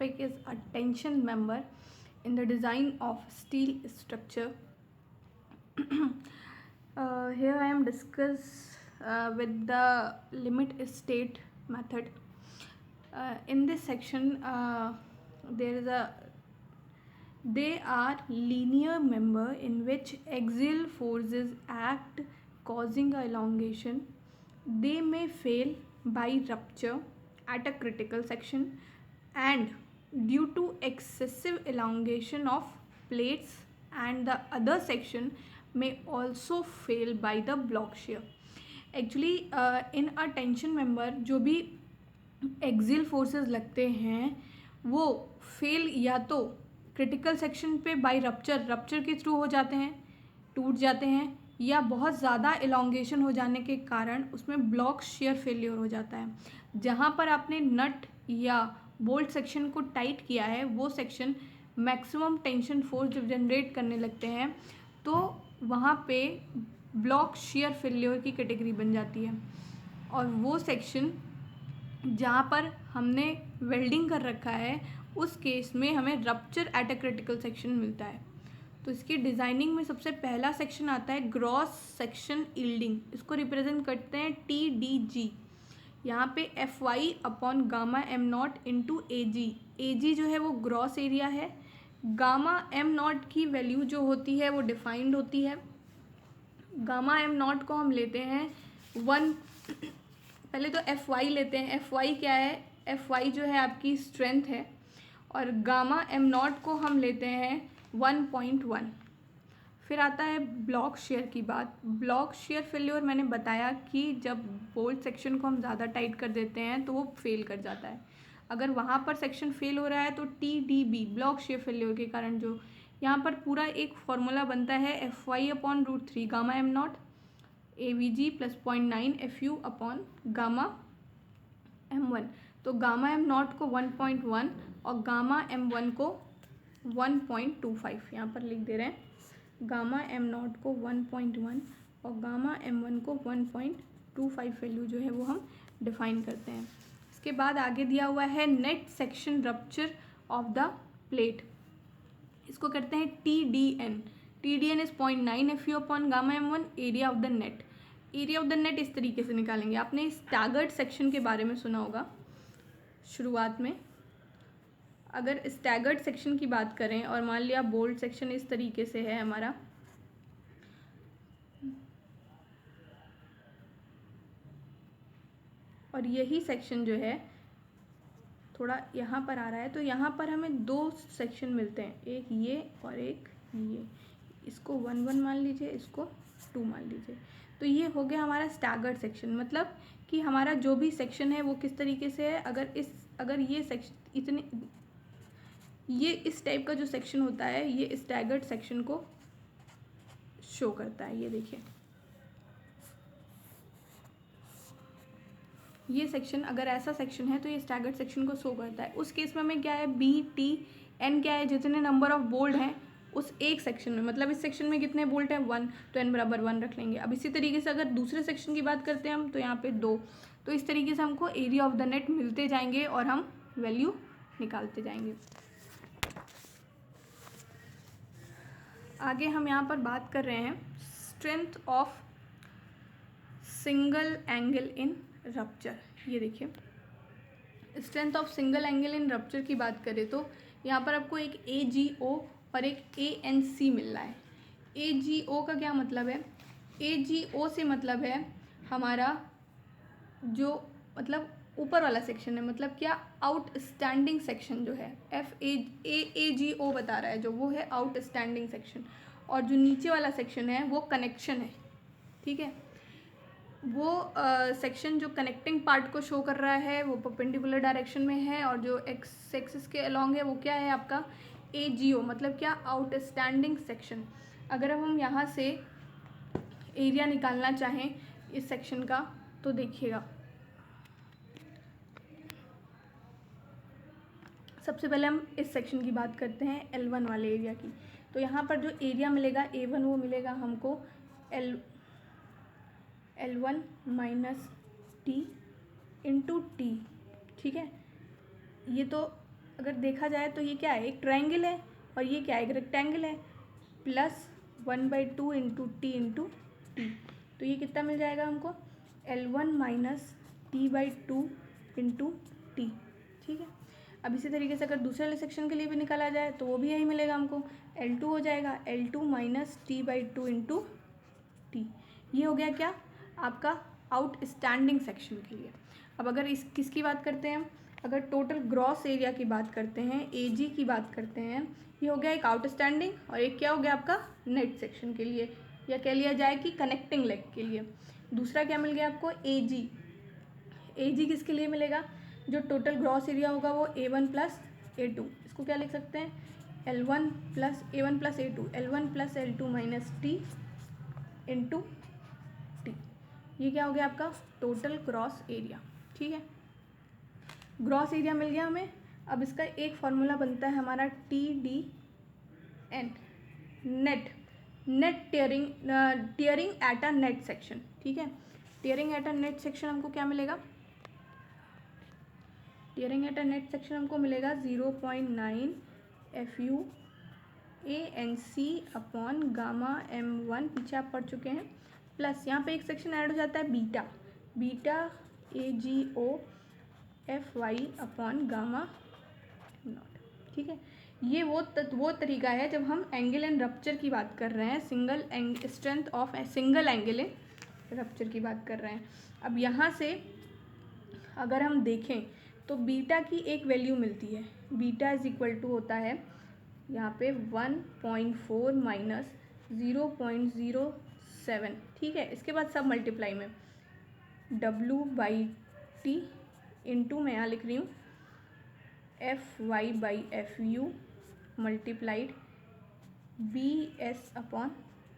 topic is a tension member in the design of steel structure. Here I am discuss with the limit state method. In this section, they are linear member in which axial forces act causing a elongation. They may fail by rupture at a critical section and due to excessive elongation of plates, and the other section may also fail by the block shear. Actually in a tension member जो भी axial forces लगते हैं वो fail या तो critical section पे bye rupture के through हो जाते हैं, टूट जाते हैं, या बहुत ज़्यादा एलोंगेशन हो जाने के कारण उसमें ब्लॉक शेयर फेलियर हो जाता है. जहाँ पर आपने नट या बोल्ट सेक्शन को टाइट किया है वो सेक्शन मैक्सिमम टेंशन फोर्स जब जनरेट करने लगते हैं तो वहाँ पे ब्लॉक शेयर फेलियर की कैटेगरी बन जाती है. और वो सेक्शन जहाँ पर हमने वेल्डिंग कर रखा है उस केस में हमें rupture at a critical section मिलता है. तो इसकी डिज़ाइनिंग में सबसे पहला सेक्शन आता है ग्रॉस सेक्शन यील्डिंग. इसको रिप्रेजेंट करते हैं TDG. यहाँ पे FY upon gamma M not into AG जो है वो ग्रॉस एरिया है. गामा एम नॉट की वैल्यू जो होती है वो डिफाइंड होती है. गामा एम नॉट को हम लेते हैं 1. पहले तो FY लेते हैं. FY क्या है? FY जो है आपकी स्ट्रेंथ है और गामा एम नॉट को हम लेते हैं 1.1. फिर आता है ब्लॉक शेयर की बात. ब्लॉक शेयर फेल्योर मैंने बताया कि जब बोल्ट सेक्शन को हम ज़्यादा टाइट कर देते हैं तो वो फेल कर जाता है. अगर वहाँ पर सेक्शन फेल हो रहा है तो TDB ब्लॉक शेयर फेल्योर के कारण जो यहाँ पर पूरा एक फॉर्मूला बनता है FY upon √3 gamma M not AVG plus 0.9 FU upon gamma M1. तो गामा एम नॉट को 1.1 और गामा M1 को 1.25 यहाँ पर लिख दे रहे हैं. गामा एम नॉट को 1.1 और गामा M1 को 1.25 वैल्यू जो है वो हम डिफाइन करते हैं. इसके बाद आगे दिया हुआ है net section rupture of the plate. इसको करते हैं TDN. TDN is 0.9 FU upon gamma M1 area of the net. Area of the net इस तरीके से निकालेंगे. आपने स्टैगर्ड सेक्शन के बारे में सुना होगा शुरुआत में. अगर स्टैगर्ड सेक्शन की बात करें और मान लिया बोल्ट सेक्शन इस तरीके से है हमारा, और यही सेक्शन जो है थोड़ा यहाँ पर आ रहा है, तो यहाँ पर हमें 2 सेक्शन मिलते हैं, एक ये और एक ये. इसको 1 मान लीजिए, इसको 2 मान लीजिए. तो ये हो गया हमारा स्टैगर्ड सेक्शन. मतलब कि हमारा जो भी सेक्शन है वो किस तरीके से है. अगर ये सेक्शन ये इस टाइप का जो सेक्शन होता है ये स्टैगर्ड सेक्शन को शो करता है. ये देखिए, ये सेक्शन अगर ऐसा सेक्शन है तो ये स्टैगर्ड सेक्शन को शो करता है. उस केस में हमें क्या है, BTN क्या है, जितने नंबर ऑफ बोल्ट हैं उस एक सेक्शन में. मतलब इस सेक्शन में कितने बोल्ट हैं 1, तो n बराबर 1 रख लेंगे. अब इसी तरीके से अगर दूसरे सेक्शन की बात करते हैं हम तो यहाँ पे 2. तो इस तरीके से हमको एरिया ऑफ द नेट मिलते जाएंगे और हम वैल्यू निकालते जाएंगे. आगे हम यहाँ पर बात कर रहे हैं strength of single angle in rupture. ये देखिए, strength of single angle in rupture की बात करें तो यहाँ पर आपको एक AGO और एक ANC मिल रहा है. AGO का क्या मतलब है? AGO से मतलब है हमारा जो मतलब ऊपर वाला सेक्शन है, मतलब क्या, आउटस्टैंडिंग सेक्शन जो है AGO बता रहा है जो वो है आउटस्टैंडिंग सेक्शन. और जो नीचे वाला सेक्शन है वो कनेक्शन है. ठीक है, वो सेक्शन जो कनेक्टिंग पार्ट को शो कर रहा है वो परपेंडिकुलर डायरेक्शन में है, और जो एक्स एक्सिस के अलोंग है वो क्या है आपका AGO. मतलब क्या, आउटस्टैंडिंग सेक्शन. अगर हम यहाँ से एरिया निकालना चाहें इस सेक्शन का तो देखिएगा, सबसे पहले हम इस सेक्शन की बात करते हैं L1 वाले एरिया की. तो यहाँ पर जो एरिया मिलेगा A1 वो मिलेगा हमको L1 minus T into T. ठीक है, ये तो अगर देखा जाए तो ये क्या है, एक ट्रायंगल है और ये क्या है, एक रेक्टेंगल है, plus 1/2 into T into T, तो ये कितना मिल जाएगा हमको, L1 minus T/2 into T. ठीक है, अब इसी तरीके से अगर दूसरे वाले सेक्शन के लिए भी निकाला जाए तो वो भी यही मिलेगा हमको, L2 हो जाएगा L2 minus T/2 into T. ये हो गया क्या, आपका आउटस्टैंडिंग सेक्शन के लिए। अब अगर इस किसकी बात करते हैं, अगर टोटल ग्रॉस एरिया की बात करते हैं, AG की बात करते हैं, ये हो गया एक आउटस्टैंडिंग और एक क्या हो गया आपका नेट सेक्शन के लिए, या कह लिया जाए कि कनेक्टिंग लेग के लिए। दूसरा क्या मिल गया आपको, AG। AG किसके लिए मिलेगा, जो टोटल ग्रॉस एरिया होगा वो A1 प्लस A2, इसको क्या लिख सकते हैं, L1 plus A1 plus A2, L1 plus L2 minus T into T. ये क्या हो गया आपका टोटल ग्रॉस एरिया। ठीक है, ग्रॉस एरिया मिल गया हमें। अब इसका एक फॉर्मूला बनता है हमारा TDN, net tearing at a net section. ठीक है, tearing at a net section हमको क्या मिलेगा, tearing at a net section हमको मिलेगा 0.9 FU ANC upon gamma M1, पीछे आप पढ़ चुके हैं, प्लस यहाँ पे एक सेक्शन ऐड हो जाता है beta AGO FY upon gamma not. ठीक है, ये वो तरीका है जब हम एंगल इन रप्चर की बात कर रहे हैं, strength of single angle in rupture की बात कर रहे हैं। अब यहाँ से अगर हम देखें तो बीटा की एक वैल्यू मिलती है, बीटा इज इक्वल टू होता है यहाँ पे 1.4 माइनस 0.07। ठीक है, इसके बाद सब मल्टीप्लाई में W/T इंटू मैं यहाँ लिख रही हूँ FY/FU multiplied BS upon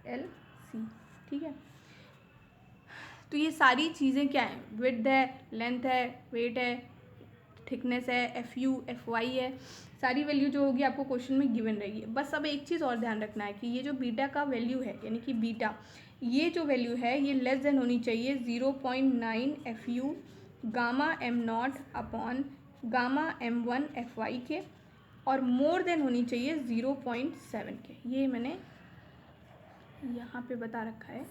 LC। ठीक है, तो ये सारी चीज़ें क्या हैं, विड्थ है, लेंथ है, वेट है, थिकनेस है, FU FY है, सारी वैल्यू जो होगी आपको क्वेश्चन में गिवन रहेगी। बस अब एक चीज़ और ध्यान रखना है कि ये जो बीटा का वैल्यू है, यानी कि बीटा, ये जो वैल्यू है ये लेस देन होनी चाहिए 0.9 FU gamma M0 upon gamma M1 FY के, और मोर देन होनी चाहिए 0.7 के। ये मैंने यहाँ पे बता रखा है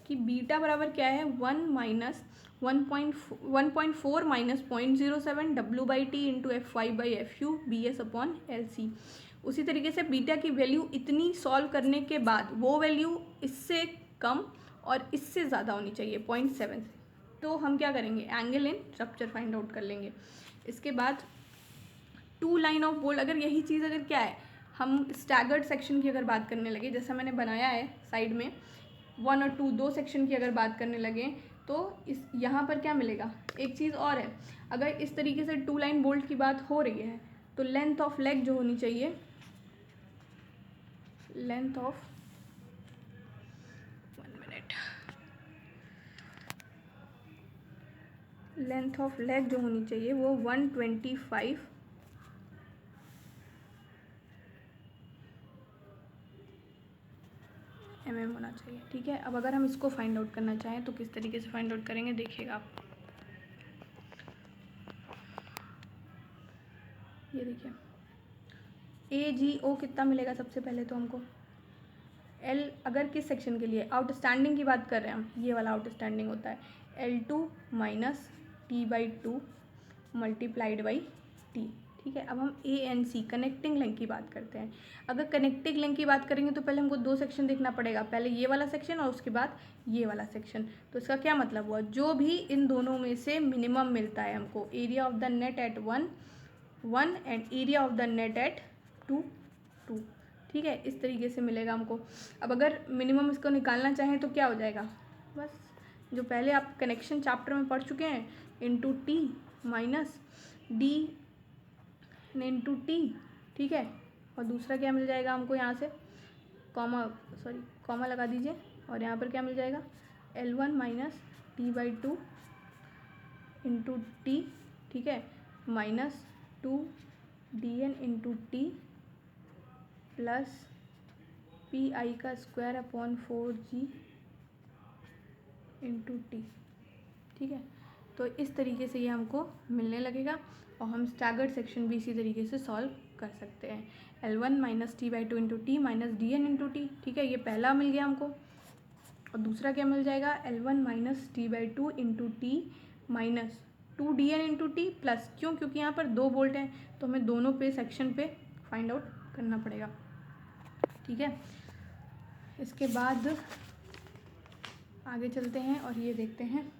कि बीटा बराबर क्या है, 1.4 minus 0.07 W/T into FY/FU BS upon LC। उसी तरीके से बीटा की वैल्यू इतनी सॉल्व करने के बाद वो वैल्यू इससे कम और इससे ज़्यादा होनी चाहिए 0.7 से, तो हम क्या करेंगे, angle in rupture find out कर लेंगे। इसके बाद 2 लाइन ऑफ बोल्ट, अगर यही चीज़ अगर क्या है, हम स्टैगर्ड सेक्शन की अगर बात करने लगे, जैसा मैंने बनाया है साइड में 1 और 2 दो सेक्शन की अगर बात करने लगे, तो इस यहाँ पर क्या मिलेगा, एक चीज़ और है, अगर इस तरीके से 2 लाइन बोल्ट की बात हो रही है तो लेंथ ऑफ लेग जो होनी चाहिए, length of 1 minute, length of leg जो होनी चाहिए वो 125 mm होना चाहिए। ठीक है, अब अगर हम इसको फाइंड आउट करना चाहें तो किस तरीके से फाइंड आउट करेंगे, देखिएगा आप, ये देखिए AGO कितना मिलेगा, सबसे पहले तो हमको L, अगर किस सेक्शन के लिए, आउटस्टैंडिंग की बात कर रहे हैं हम, ये वाला आउटस्टैंडिंग होता है L2 minus T/2 multiplied by T। ठीक है, अब हम ANC कनेक्टिंग लिंक की बात करते हैं। अगर कनेक्टिंग लिंक की बात करेंगे तो पहले हमको 2 सेक्शन देखना पड़ेगा, पहले ये वाला सेक्शन और उसके बाद ये वाला सेक्शन। तो इसका क्या मतलब हुआ, जो भी इन दोनों में से मिनिमम मिलता है हमको, area of the net at 1 and area of the net at 2। ठीक है, इस तरीके से मिलेगा हमको। अब अगर मिनिमम इसको निकालना चाहें तो क्या हो जाएगा, बस जो पहले आप कनेक्शन चैप्टर में पढ़ चुके हैं, into T minus D into T। ठीक है, और दूसरा क्या मिल जाएगा हमको, यहाँ से कॉमा लगा दीजिए, और यहाँ पर क्या मिल जाएगा, L1 minus T/2 into T। ठीक है, minus 2DN into T plus PI का square upon 4G into T। ठीक है, तो इस तरीके से ये हमको मिलने लगेगा। और हम स्टैगर्ड सेक्शन भी इसी तरीके से सॉल्व कर सकते हैं। L1 minus T by two into T minus D N into T, ठीक है, ये पहला मिल गया हमको। और दूसरा क्या मिल जाएगा, L1 minus T by two into T minus 2dn into T plus, क्यों, क्योंकि यहाँ पर 2 वोल्ट हैं तो हमें दोनों पे सेक्शन पे फाइंड आउट करना पड़ेगा, ठीक है। इसके बाद आगे चलते हैं और ये देखते हैं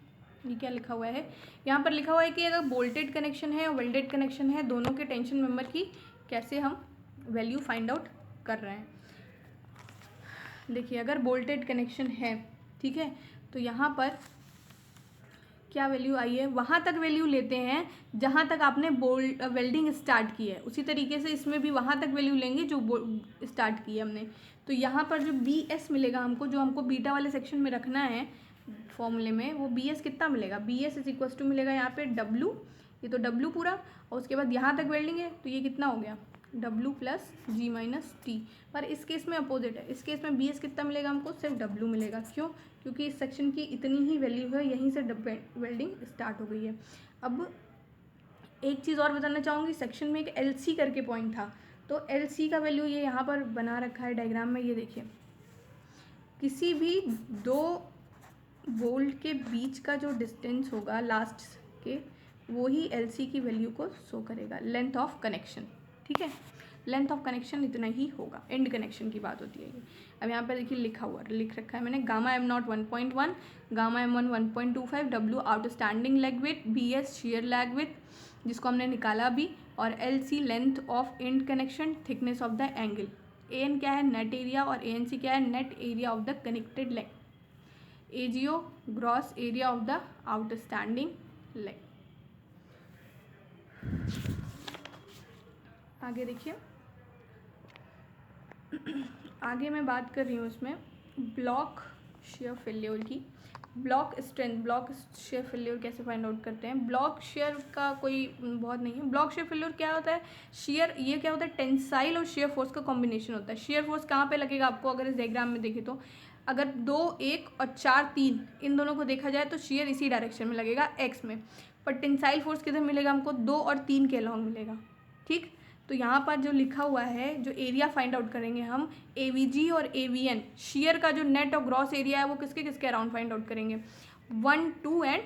ये क्या लिखा हुआ है। यहाँ पर लिखा हुआ है कि अगर बोल्टेड कनेक्शन है और वेल्डेड कनेक्शन है, दोनों के टेंशन मेंबर की कैसे हम वैल्यू फाइंड आउट कर रहे हैं। देखिए अगर बोल्टेड कनेक्शन है, ठीक है, तो यहाँ पर क्या वैल्यू आई है, वहाँ तक वैल्यू लेते हैं जहाँ तक आपने वेल्डिंग स्टार्ट की है, उसी तरीके से इसमें भी वहाँ तक वैल्यू लेंगे जो स्टार्ट की है हमने। तो यहाँ पर जो बी एस मिलेगा हमको, जो हमको बीटा वाले सेक्शन में रखना है फॉर्मूले में, वो बी एस कितना मिलेगा, B S is equals to मिलेगा यहाँ पे डब्लू, ये तो डब्लू पूरा, और उसके बाद यहाँ तक वेल्डिंग है तो ये कितना हो गया डब्लू प्लस जी माइनस टी। पर इस केस में अपोजिट है, इस केस में बी एस कितना मिलेगा हमको, सिर्फ डब्लू मिलेगा। क्यों, क्योंकि इस सेक्शन की इतनी ही वैल्यू है, यहीं से वेल्डिंग स्टार्ट हो गई है। अब एक चीज़ और बताना चाहूँगी, सेक्शन में एक एल सी करके पॉइंट था, तो एल सी का वैल्यू ये यहाँ पर बना रखा है डायग्राम में, ये देखिए किसी भी 2 वोल्ट के बीच का जो डिस्टेंस होगा लास्ट के, वो ही एल सी की वैल्यू को शो करेगा, लेंथ ऑफ कनेक्शन, ठीक है, लेंथ ऑफ कनेक्शन इतना ही होगा, एंड कनेक्शन की बात होती है ये। अब यहाँ पर देखिए लिख रखा है मैंने, gamma M not 1.1, gamma M one 1.25, W outstanding leg with, B S shear leg with जिसको हमने निकाला भी, और L C length of end connection, thickness of the angle, A N क्या है नेट एरिया और ए एन सी क्या है net area of the connected leg, AgO gross area of the outstanding leg. आगे देखिए आगे मैं बात कर रही हूँ इसमें ब्लॉक शेयर फेल्योर की। Block strength, block share failure कैसे फाइंड आउट करते हैं। ब्लॉक शेयर का कोई बहुत नहीं है। ब्लॉक शेयर फेल्योर क्या होता है, शेयर ये क्या होता है, टेंसाइल और शेयर फोर्स का कॉम्बिनेशन होता है। शेयर फोर्स कहाँ पे लगेगा आपको, अगर इस डायग्राम में देखें तो अगर 2, 1 और 4, 3 इन दोनों को देखा जाए तो शेयर इसी डायरेक्शन में लगेगा एक्स में, पर टेंसाइल फोर्स किधर मिलेगा हमको, 2 और 3 के अलॉन्ग मिलेगा, ठीक। तो यहाँ पर जो लिखा हुआ है, जो एरिया फाइंड आउट करेंगे हम, AVG और AVN, शेयर का जो नेट और ग्रॉस एरिया है वो किसके किसके अराउंड फाइंड आउट करेंगे, 1, 2 एंड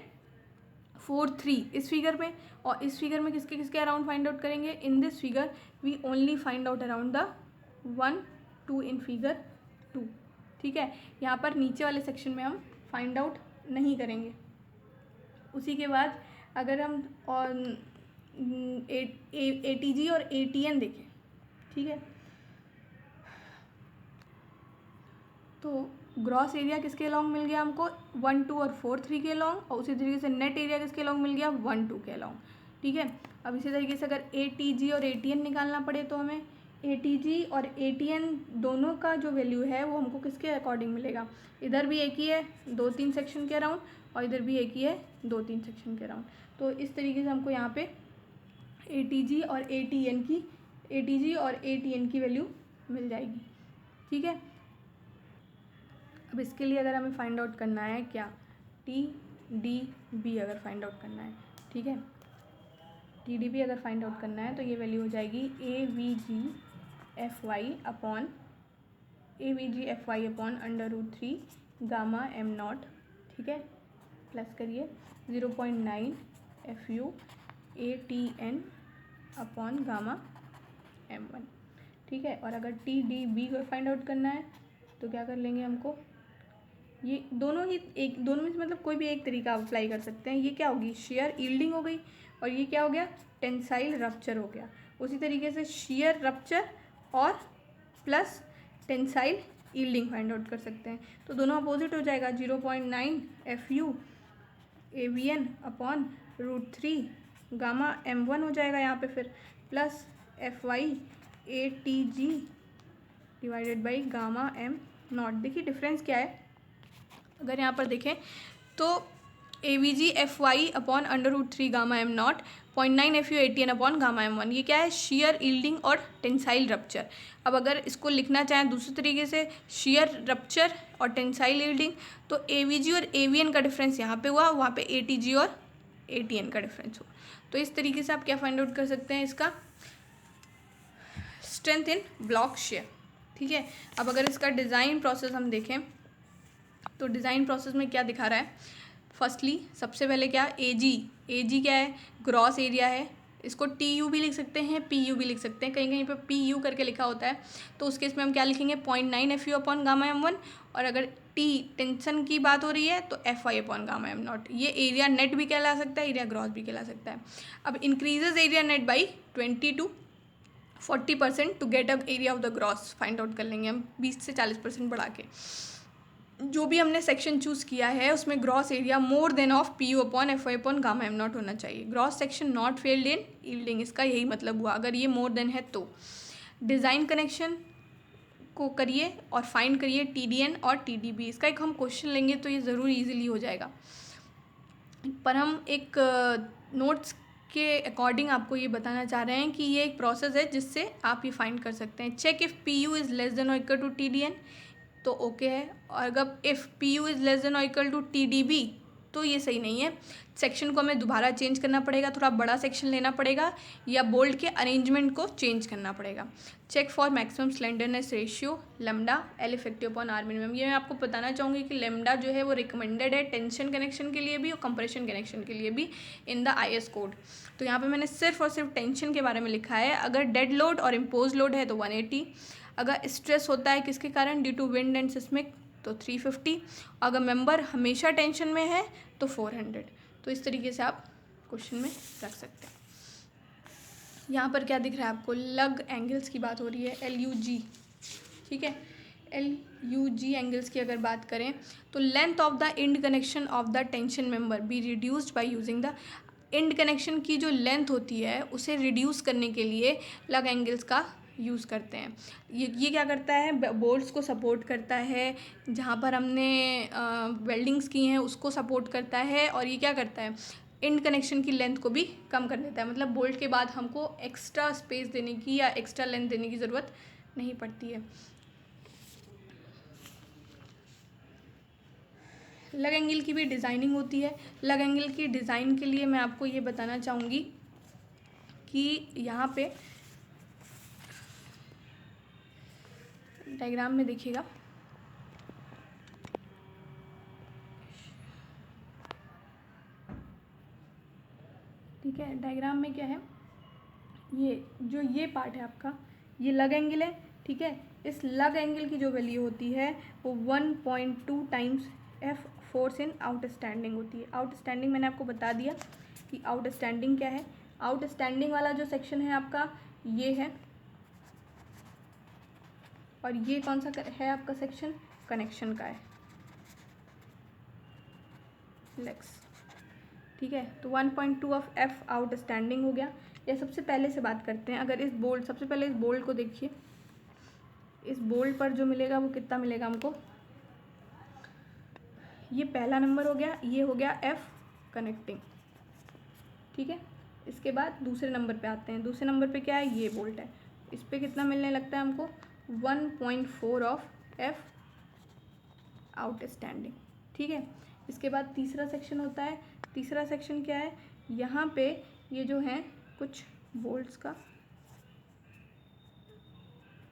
4, 3 इस फिगर में, और इस फिगर में किसके किसके अराउंड फाइंड आउट करेंगे, in this figure we only find out around the 1, 2 in figure 2, ठीक है। यहाँ पर नीचे वाले सेक्शन में हम फाइंड आउट नहीं करेंगे। उसी के बाद अगर हम और ATG और ATN देखें, ठीक है, तो ग्रॉस एरिया किसके अलॉन्ग मिल गया हमको, 1, 2 और 4, 3 के अलॉन्ग, और उसी तरीके से नेट एरिया किसके अलॉन्ग मिल गया, 1, 2 के अलॉन्ग, ठीक है। अब इसी तरीके से अगर ATG और ATN निकालना पड़े तो हमें ATG और ATN दोनों का जो वैल्यू है वो हमको किसके अकॉर्डिंग मिलेगा, इधर भी एक ही है 2-3 सेक्शन के अराउंड, और इधर भी एक ही है 2-3 सेक्शन के अराउंड। तो इस तरीके से हमको यहाँ पे ATG और ATN की वैल्यू मिल जाएगी, ठीक है। अब इसके लिए अगर हमें फाइंड आउट करना है क्या, TDB अगर फाइंड आउट करना है, ठीक है, TDB अगर फाइंड आउट करना है तो ये वैल्यू हो जाएगी AVG FY upon √3 gamma M not, ठीक है, प्लस करिए 0.9 FU ATN upon gamma M1, ठीक है। और अगर TDB को फाइंड आउट करना है तो क्या कर लेंगे, हमको ये दोनों में से मतलब कोई भी एक तरीका अप्लाई कर सकते हैं। ये क्या होगी, शेयर यील्डिंग हो गई, और ये क्या हो गया, टेंसाइल रप्चर हो गया। उसी तरीके से शेयर रप्चर और plus tensile yielding find out कर सकते हैं, तो दोनों अपोजिट हो जाएगा, 0.9 FU AVN upon √3 gamma M1 हो जाएगा यहाँ पे, फिर plus FY ATG divided by gamma M not. देखिए डिफरेंस क्या है, अगर यहाँ पर देखें तो AVG FY upon √3 gamma M not, 0.9 FU ATN upon gamma M1, ये क्या है, शेयर यील्डिंग और टेंसाइल रप्चर। अब अगर इसको लिखना चाहें दूसरे तरीके से, शेयर रप्चर और टेंसाइल यील्डिंग, तो AVG और AVN का डिफरेंस यहाँ पे हुआ, वहाँ पे ATG और ATN का डिफरेंस हुआ। तो इस तरीके से आप क्या फाइंड आउट कर सकते हैं, इसका स्ट्रेंथ इन ब्लॉक शेयर। ठीक है, अब अगर इसका डिज़ाइन प्रोसेस हम देखें तो डिज़ाइन प्रोसेस में क्या दिखा रहा है, फर्स्टली सबसे पहले क्या, एजी क्या है, ग्रॉस एरिया है। इसको TU भी लिख सकते हैं, PU भी लिख सकते हैं, कहीं कहीं पे PU करके लिखा होता है, तो उस केस में हम क्या लिखेंगे 0.9 FU अपॉन गामा M1, और अगर टेंशन की बात हो रही है तो FY अपॉन गामा M0। ये एरिया नेट भी कहला सकता है, एरिया ग्रॉस भी कहला सकता है। अब increases area net by 20 to 40% to get up area of the gross find out कर लेंगे हम 20 से 40% बढ़ा के। जो भी हमने सेक्शन चूज़ किया है उसमें gross area more than of PU upon FY upon gamma M0 होना चाहिए। Gross section not failed in yielding, इसका यही मतलब हुआ, अगर ये मोर देन है तो। डिज़ाइन कनेक्शन को करिए और फाइंड करिए TDN और TDB। इसका एक हम क्वेश्चन लेंगे तो ये ज़रूर ईजिली हो जाएगा, पर हम एक नोट्स के अकॉर्डिंग आपको ये बताना चाह रहे हैं कि ये एक प्रोसेस है जिससे आप ये फाइंड कर सकते हैं। Check if PU is less than और इक्वल टू TDN तो ओके है, और अगर if PU is less than और इक्वल टू TDB तो ये सही नहीं है। सेक्शन को हमें दोबारा चेंज करना पड़ेगा, थोड़ा बड़ा सेक्शन लेना पड़ेगा, या बोल्ट के अरेंजमेंट को चेंज करना पड़ेगा। Check for maximum slenderness ratio lambda L effective upon R minimum. ये मैं आपको बताना चाहूँगी कि लैम्डा जो है वो रिकमेंडेड है टेंशन कनेक्शन के लिए भी और कंप्रेशन कनेक्शन के लिए भी इन द IS कोड। तो यहाँ पे मैंने सिर्फ और सिर्फ टेंशन के बारे में लिखा है। अगर डेड लोड और इम्पोज लोड है तो 180, अगर स्ट्रेस होता है किसके कारण, due to wind and seismic तो 350, अगर मेंबर हमेशा टेंशन में है तो 400। तो इस तरीके से आप क्वेश्चन में रख सकते हैं। यहाँ पर क्या दिख रहा है आपको, लग एंगल्स की बात हो रही है, LUG। ठीक है, LUG एंगल्स की अगर बात करें तो length of the end connection of the tension member be reduced by using the end connection की जो लेंथ होती है उसे रिड्यूस करने के लिए लग एंगल्स का यूज़ करते हैं। ये क्या करता है, बोल्ट्स को सपोर्ट करता है, जहाँ पर हमने वेल्डिंग्स की हैं उसको सपोर्ट करता है, और ये क्या करता है, इंड कनेक्शन की लेंथ को भी कम कर देता है। मतलब बोल्ट के बाद हमको एक्स्ट्रा स्पेस देने की या एक्स्ट्रा लेंथ देने की ज़रूरत नहीं पड़ती है। लग एंगल की भी डिज़ाइनिंग होती है। लग एंगल की डिज़ाइन के लिए मैं आपको ये बताना चाहूँगी कि यहाँ पे डायग्राम में देखिएगा, ठीक है, डायग्राम में क्या है, ये पार्ट है आपका, ये लग एंगल है। ठीक है, इस लग एंगल की जो वैल्यू होती है वो 1.2 times F force in outstanding होती है। आउटस्टैंडिंग मैंने आपको बता दिया कि आउटस्टैंडिंग क्या है। आउटस्टैंडिंग वाला जो सेक्शन है आपका ये है, और ये कौन सा है आपका सेक्शन, कनेक्शन का है, लेग्स। ठीक है, तो 1.2 ऑफ F आउटस्टैंडिंग हो गया। या सबसे पहले से बात करते हैं, अगर इस बोल्ट, सबसे पहले इस बोल्ट को देखिए, इस बोल्ट पर जो मिलेगा वो कितना मिलेगा हमको, ये पहला नंबर हो गया, ये हो गया F कनेक्टिंग। ठीक है, इसके बाद दूसरे नंबर पे आते हैं। दूसरे नंबर पे क्या है, ये बोल्ट है, इस पर कितना मिलने लगता है हमको 1.4 ऑफ F आउटस्टैंडिंग। ठीक है, इसके बाद तीसरा सेक्शन होता है। तीसरा सेक्शन क्या है, यहाँ पे ये जो है कुछ बोल्ट्स का,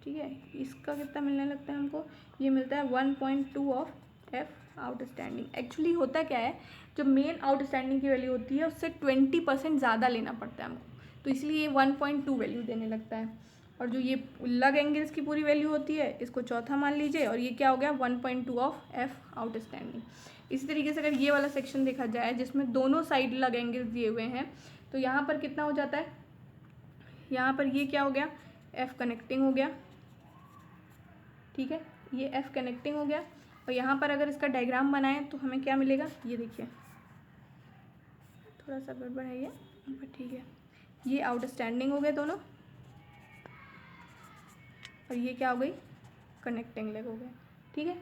ठीक है, इसका कितना मिलने लगता है हमको, ये मिलता है 1.2 ऑफ F आउटस्टैंडिंग। एक्चुअली होता क्या है, जो मेन आउटस्टैंडिंग की वैल्यू होती है उससे 20% ज़्यादा लेना पड़ता है हमको, तो इसलिए ये 1.2 वैल्यू देने लगता है। और जो ये लग एंगल्स की पूरी वैल्यू होती है इसको चौथा मान लीजिए, और ये क्या हो गया 1.2 ऑफ F आउटस्टैंडिंग। इसी तरीके से अगर ये वाला सेक्शन देखा जाए जिसमें दोनों साइड लग एंगल्स दिए हुए हैं, तो यहाँ पर कितना हो जाता है, यहाँ पर ये क्या हो गया, F कनेक्टिंग हो गया। ठीक है, ये F कनेक्टिंग हो गया, और यहाँ पर अगर इसका डायग्राम बनाएं तो हमें क्या मिलेगा, ये देखिए, थोड़ा सा गड़बड़ है ये, पर ठीक है, ये आउटस्टैंडिंग हो गए दोनों, और ये क्या हो गई, कनेक्टिंग लेग हो गए। ठीक है,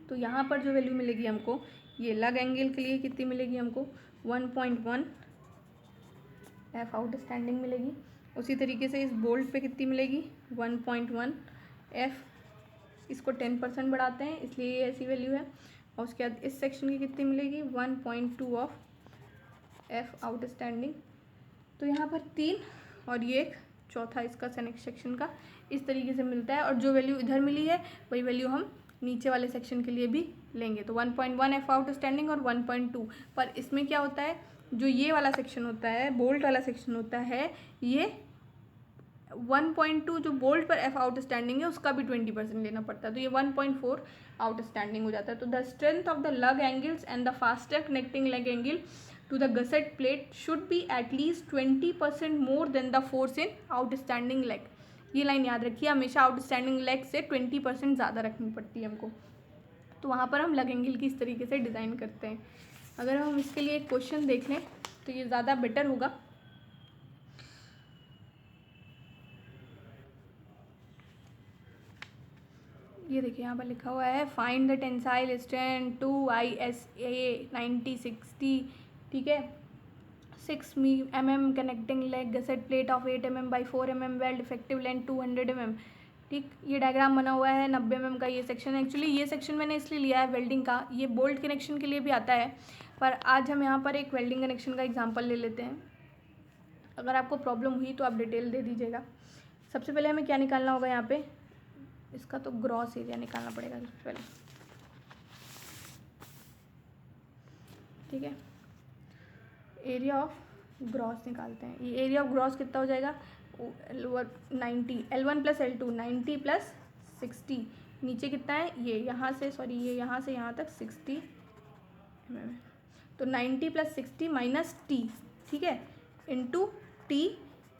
तो यहाँ पर जो वैल्यू मिलेगी हमको, ये लग एंगल के लिए कितनी मिलेगी हमको 1.1 F आउटस्टैंडिंग मिलेगी। उसी तरीके से इस बोल्ट पे कितनी मिलेगी 1.1 F, इसको 10% बढ़ाते हैं इसलिए ये ऐसी वैल्यू है। और उसके बाद इस सेक्शन की कितनी मिलेगी 1.2 ऑफ F आउटस्टैंडिंग। तो यहाँ पर 3 और ये एक चौथा इसका सेक्शन का इस तरीके से मिलता है, और जो वैल्यू इधर मिली है वही वैल्यू हम नीचे वाले सेक्शन के लिए भी लेंगे। तो 1.1 एफ आउटस्टैंडिंग और 1.2, पर इसमें क्या होता है, जो ये वाला सेक्शन होता है, बोल्ट वाला सेक्शन होता है, ये 1.2 जो बोल्ट पर एफ आउटस्टैंडिंग है उसका भी 20% लेना पड़ता है, तो ये 1.4 आउटस्टैंडिंग हो जाता है। तो द स्ट्रेंथ ऑफ द लग angles and the faster connecting leg angle to the gusset plate should be at least 20% more than the force in outstanding leg। ये लाइन याद रखिए, हमेशा आउटस्टैंडिंग लेग से 20% ज़्यादा रखनी पड़ती है हमको। तो वहाँ पर हम लग एंगल की इस तरीके से डिज़ाइन करते हैं। अगर हम इसके लिए एक क्वेश्चन देख लें तो ये ज़्यादा बेटर होगा। ये देखिए यहाँ पर लिखा हुआ है find the tensile strength 2 ISA 90/60, ठीक है, 6 mm connecting leg gusset plate of 8 mm by 4 mm weld effective length 200 mm। ठीक, ये डायग्राम बना हुआ है 90 mm का ये सेक्शन है। एक्चुअली ये सेक्शन मैंने इसलिए लिया है वेल्डिंग का, ये बोल्ट कनेक्शन के लिए भी आता है, पर आज हम यहाँ पर एक वेल्डिंग कनेक्शन का एग्जाम्पल ले लेते हैं। अगर आपको प्रॉब्लम हुई तो आप डिटेल दे दीजिएगा। सबसे पहले हमें क्या निकालना होगा, यहाँ पे इसका तो ग्रॉस एरिया निकालना पड़ेगा सबसे पहले, ठीक है। एरिया ऑफ ग्रॉस निकालते हैं। ये एरिया ऑफ ग्रॉस कितना हो जाएगा, 90, L1 + L2 90 + 60, नीचे कितना है ये यहाँ से, सॉरी ये यहाँ से यहाँ तक 60 mm, तो 90 + 60 - T, ठीक है, इंटू T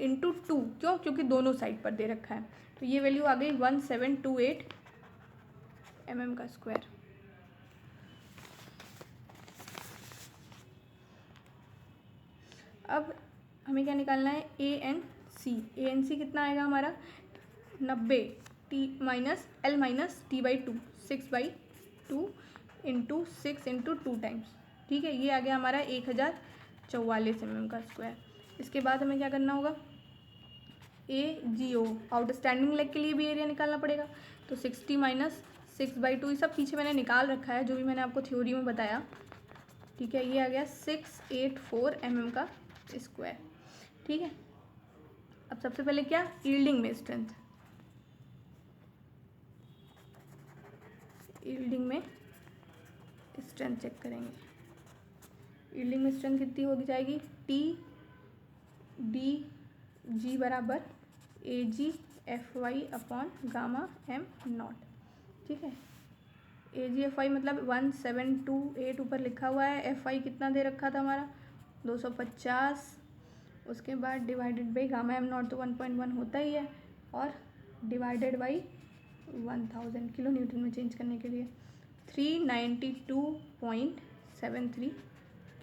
इंटू 2, क्यों, क्योंकि दोनों साइड पर दे रखा है। तो ये वैल्यू आ गई 1728 mm का स्क्वायर। अब हमें क्या निकालना है, ANC कितना आएगा हमारा 90 T - L - T/2 6/2 into 6 into 2 times, ठीक है। ये आ गया हमारा 1044 mm का स्क्वायर। इसके बाद हमें क्या करना होगा, AGO आउटस्टैंडिंग लेग के लिए भी एरिया निकालना पड़ेगा। तो 60 - 6/2, ये सब पीछे मैंने निकाल रखा है जो भी मैंने आपको थ्योरी में बताया, ठीक है। ये आ गया 684 mm का स्क्वायर, ठीक है। अब सबसे पहले क्या, यील्डिंग में स्ट्रेंथ, यील्डिंग में स्ट्रेंथ चेक करेंगे। यील्डिंग में स्ट्रेंथ कितनी हो जाएगी, TDG बराबर AgFy/γm0, ठीक है। AgFy मतलब 1728 ऊपर लिखा हुआ है, Fy कितना दे रखा था हमारा 250, उसके बाद डिवाइडेड बाई γm0 तो 1.1 होता ही है, और डिवाइडेड बाई 1000 किलो न्यूटन में चेंज करने के लिए 392.73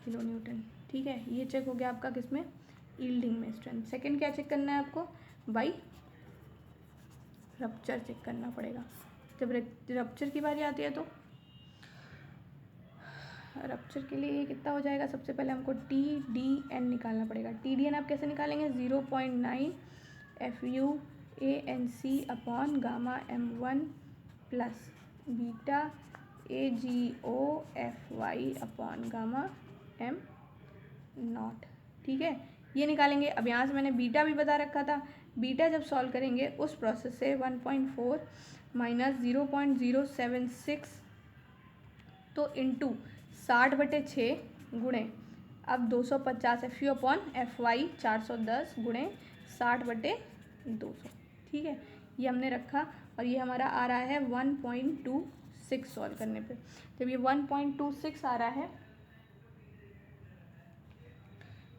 किलो न्यूटन, ठीक है। ये चेक हो गया आपका किसमें, यील्डिंग में स्ट्रेंथ। सेकंड क्या चेक करना है आपको, बाई रप्चर चेक करना पड़ेगा। जब रप्चर की बारी आती है तो रप्चर के लिए कितना हो जाएगा, सबसे पहले हमको TDN निकालना पड़ेगा। TDN आप कैसे निकालेंगे, 0.9 FuAnc/γm1 प्लस बीटा AgOFy/γm0, ठीक है। ये निकालेंगे। अब यहाँ से मैंने बीटा भी बता रखा था, बीटा जब सॉल्व करेंगे उस प्रोसेस से 1.4 - 0.076 तो इंटू 60/6 गुणे अब 250 FuFy 410 गुणे 60/200, ठीक है। ये हमने रखा, और ये हमारा आ रहा है 1.26 सॉल्व करने पे। जब ये 1.26 आ रहा है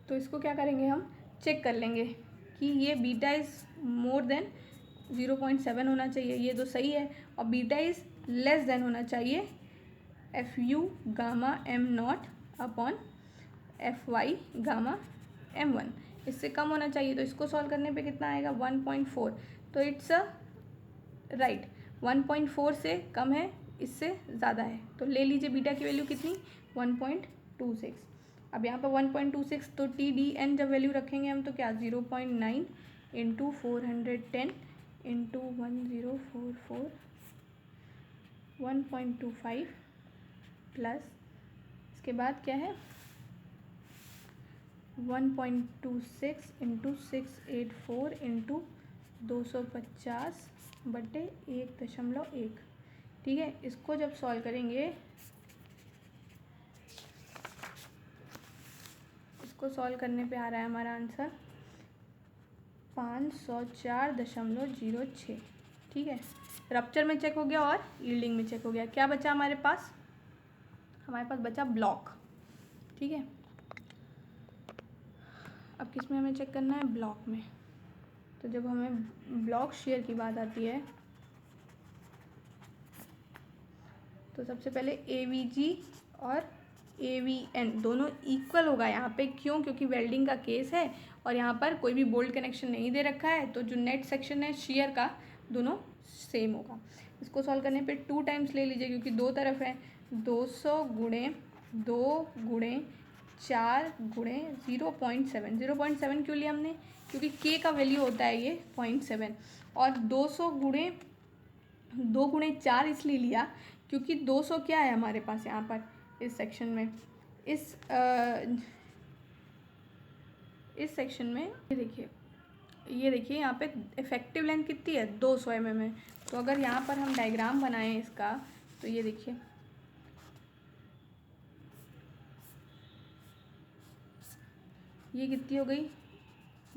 तो इसको क्या करेंगे, हम चेक कर लेंगे कि ये बीटा इज़ मोर देन 0.7 होना चाहिए, ये तो सही है, और बीटा इज़ लेस देन होना चाहिए FuΓm0/Fy/γm1, इससे कम होना चाहिए। तो इसको सॉल्व करने पे कितना आएगा 1.4, तो इट्स राइट 1.4 से कम है, इससे ज़्यादा है, तो ले लीजिए बीटा की वैल्यू कितनी 1.26। अब यहाँ पर 1.26, तो TDN जब वैल्यू रखेंगे हम तो क्या 0.9 इंटू 410 इंटू 1044 1.25 प्लस इसके बाद क्या है 1.26 इंटू 684 इंटू 250/1.1। ठीक है, इसको जब सॉल्व करेंगे, इसको सॉल्व करने पे आ रहा है हमारा आंसर 504.06। ठीक है, रप्चर में चेक हो गया और यील्डिंग में चेक हो गया। क्या बचा हमारे पास? हमारे पास बचा ब्लॉक। ठीक है, अब किस में हमें चेक करना है? ब्लॉक में। तो जब हमें ब्लॉक शेयर की बात आती है तो सबसे पहले AVG और AVN दोनों इक्वल होगा यहाँ पे। क्यों? क्योंकि वेल्डिंग का केस है और यहाँ पर कोई भी बोल्ट कनेक्शन नहीं दे रखा है, तो जो नेट सेक्शन है शेयर का दोनों सेम होगा। इसको सॉल्व करने पे 2 टाइम्स ले लीजिए क्योंकि दो तरफ है। 200 गुणे 2 गुणे 4 गुणे 0.7। 0.7 क्यों लिया हमने? क्योंकि K का वैल्यू होता है ये 0.7। और 200 गुणे 2 गुणे 4 इसलिए लिया क्योंकि 200 क्या है हमारे पास यहाँ पर इस सेक्शन में, इस सेक्शन में ये देखिए यहाँ पे इफेक्टिव लेंथ कितनी है? 200 mm है। तो अगर यहाँ पर हम डायग्राम बनाएं इसका, तो ये देखिए ये कितनी हो गई?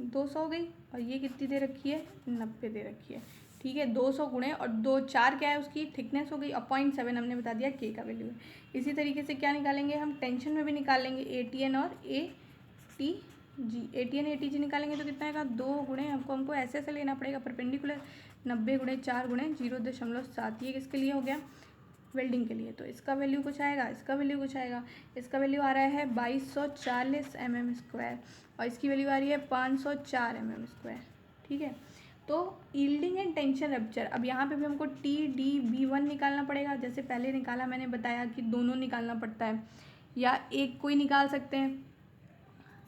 200 हो गई। और ये कितनी दे रखी है? 90 दे रखी है। ठीक है, 200 गुणे और 2 4 क्या है उसकी थिकनेस हो गई, और 0.7 हमने बता दिया K का वैल्यू है। इसी तरीके से क्या निकालेंगे हम? टेंशन में भी निकालेंगे ATN और ATG। ATN ATG निकालेंगे तो कितना आएगा? 2 गुणे हमको ऐसे लेना पड़ेगा परपेंडिकुलर, 90 गुणे 4 गुणे 0.7। ये किसके लिए हो गया? वेल्डिंग के लिए। तो इसका वैल्यू कुछ आएगा, इसका वैल्यू कुछ आएगा। इसका वैल्यू आ रहा है 2240 mm², और इसकी वैल्यू आ रही है 504 mm²। ठीक है, तो यील्डिंग एंड टेंशन रप्चर। अब यहाँ पे भी हमको TDB1 निकालना पड़ेगा। जैसे पहले निकाला, मैंने बताया कि दोनों निकालना पड़ता है, या एक कोई निकाल सकते हैं,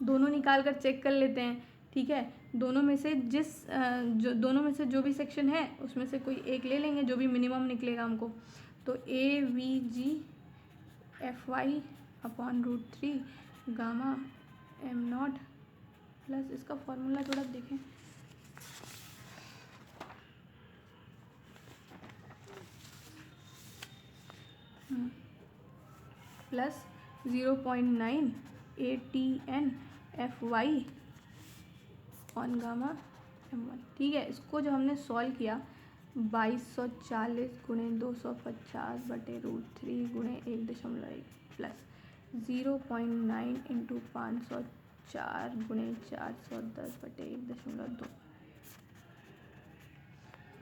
दोनों निकाल कर चेक कर लेते हैं। ठीक है, दोनों में से दोनों में से जो भी सेक्शन है उसमें से कोई एक ले लेंगे, जो भी मिनिमम निकलेगा हमको। तो AVG FY/√3 gamma m0 plus, इसका फॉर्मूला थोड़ा देखें, plus 0.9 ATN FY on gamma m1। ठीक है, इसको जो हमने सॉल्व किया 2240 गुणे 250/√3 गुणे 1.1 प्लस 0.9 इंटू 504 गुणे 410/1.2।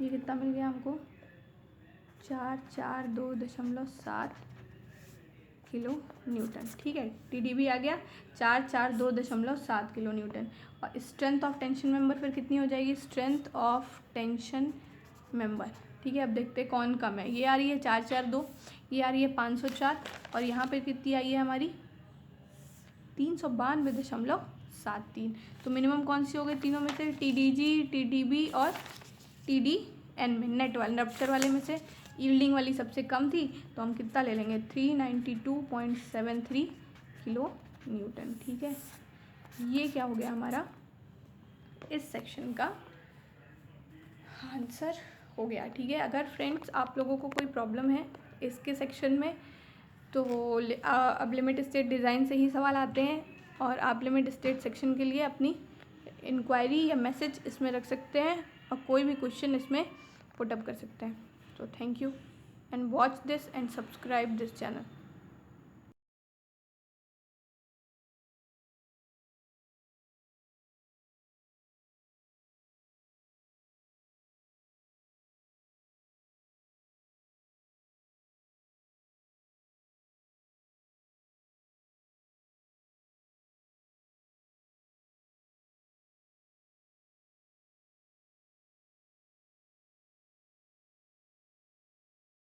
ये कितना मिल गया हमको? 442.7 किलो न्यूटन। ठीक है, TDB आ गया 442.7 किलो न्यूटन। और स्ट्रेंथ ऑफ टेंशन मेंबर फिर कितनी हो जाएगी? Strength of tension member. ठीक है, अब देखते हैं कौन कम है। ये आ रही है 442, ये आ रही है 504, और यहाँ पे कितनी आई है हमारी? 392.73। तो मिनिमम कौन सी हो गई तीनों में से? TDG, TDB और TDN में, नेट वाले रप्चर वाले में से यील्डिंग वाली सबसे कम थी, तो हम कितना ले लेंगे? 392.73 किलो न्यूटन। ठीक है, ये क्या हो गया हमारा इस सेक्शन का आंसर हो गया। ठीक है, अगर फ्रेंड्स आप लोगों को कोई प्रॉब्लम है इसके सेक्शन में, तो अब लिमिट स्टेट डिज़ाइन से ही सवाल आते हैं, और आप लिमिट स्टेट सेक्शन के लिए अपनी इंक्वायरी या मैसेज इसमें रख सकते हैं, और कोई भी क्वेश्चन इसमें पुटअप कर सकते हैं। So thank you and watch this and subscribe this channel.